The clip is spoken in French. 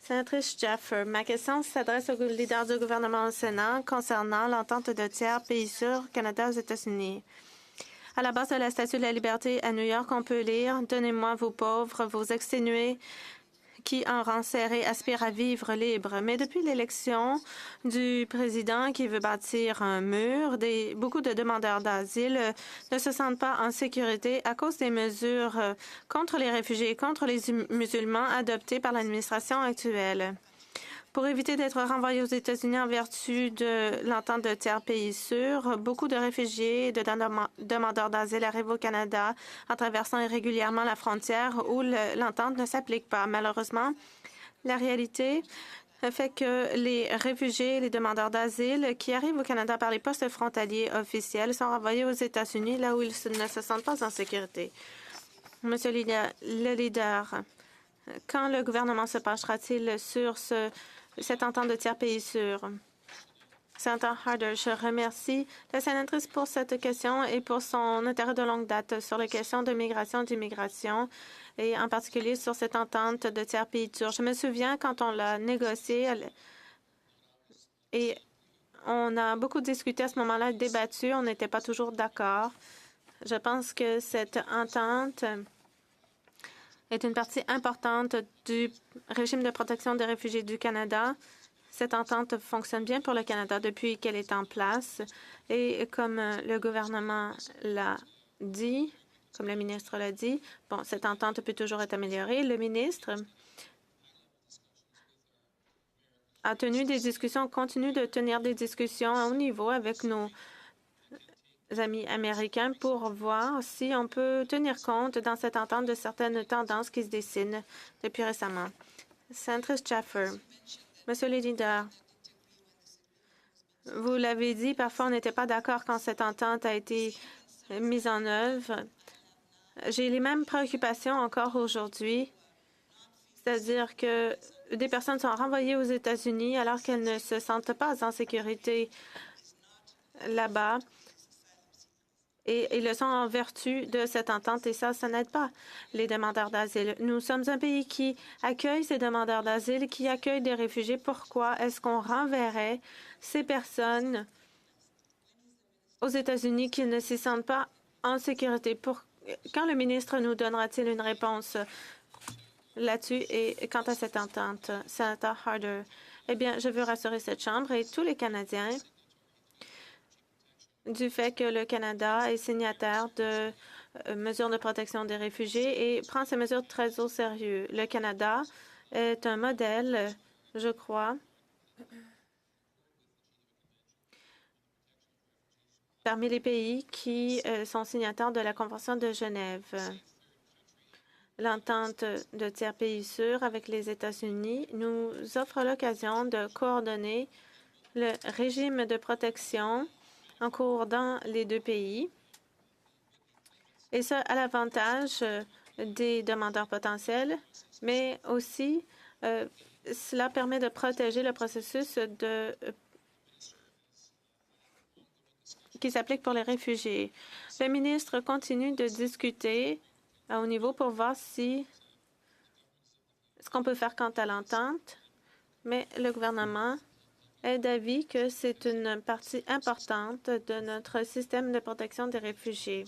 Sénatrice Jaffer, ma question s'adresse au leader du gouvernement au Sénat concernant l'entente de tiers pays sûrs Canada aux États-Unis. À la base de la Statue de la Liberté à New York, on peut lire « Donnez-moi vos pauvres, vos exténués, qui en rang serré aspirent à vivre libre ». Mais depuis l'élection du président qui veut bâtir un mur, beaucoup de demandeurs d'asile ne se sentent pas en sécurité à cause des mesures contre les réfugiés et contre les musulmans adoptées par l'administration actuelle. Pour éviter d'être renvoyés aux États-Unis en vertu de l'entente de tiers pays sûrs, beaucoup de réfugiés et de demandeurs d'asile arrivent au Canada en traversant irrégulièrement la frontière où l'entente ne s'applique pas. Malheureusement, la réalité fait que les réfugiés et les demandeurs d'asile qui arrivent au Canada par les postes frontaliers officiels sont renvoyés aux États-Unis là où ils ne se sentent pas en sécurité. Monsieur le leader, quand le gouvernement se penchera-t-il sur cette entente de tiers pays sûrs? Sénateur Harder, je remercie la sénatrice pour cette question et pour son intérêt de longue date sur les questions de migration et d'immigration, et en particulier sur cette entente de tiers pays sûrs. Je me souviens quand on l'a négociée et on a beaucoup discuté à ce moment-là, débattu, on n'était pas toujours d'accord. Je pense que cette entente est une partie importante du régime de protection des réfugiés du Canada. Cette entente fonctionne bien pour le Canada depuis qu'elle est en place. Et comme le gouvernement l'a dit, comme le ministre l'a dit, bon, cette entente peut toujours être améliorée. Le ministre a tenu des discussions, continue de tenir des discussions à haut niveau avec nos amis américains pour voir si on peut tenir compte dans cette entente de certaines tendances qui se dessinent depuis récemment. Sénatrice Jaffer, Monsieur le leader, vous l'avez dit, parfois on n'était pas d'accord quand cette entente a été mise en œuvre. J'ai les mêmes préoccupations encore aujourd'hui, c'est-à-dire que des personnes sont renvoyées aux États-Unis alors qu'elles ne se sentent pas en sécurité là-bas. Et ils le sont en vertu de cette entente et ça n'aide pas les demandeurs d'asile. Nous sommes un pays qui accueille ces demandeurs d'asile, qui accueille des réfugiés. Pourquoi est-ce qu'on renverrait ces personnes aux États-Unis qui ne s'y sentent pas en sécurité? Quand le ministre nous donnera-t-il une réponse là-dessus et quant à cette entente? Sénateur Harder, eh bien, je veux rassurer cette Chambre et tous les Canadiens du fait que le Canada est signataire de mesures de protection des réfugiés et prend ces mesures très au sérieux. Le Canada est un modèle, je crois, parmi les pays qui sont signataires de la Convention de Genève. L'entente de tiers pays sûrs avec les États-Unis nous offre l'occasion de coordonner le régime de protection en cours dans les deux pays, et ça à l'avantage des demandeurs potentiels, mais aussi cela permet de protéger le processus qui s'applique pour les réfugiés. Le ministre continue de discuter à haut niveau pour voir ce qu'on peut faire quant à l'entente, mais le gouvernement est d'avis que c'est une partie importante de notre système de protection des réfugiés.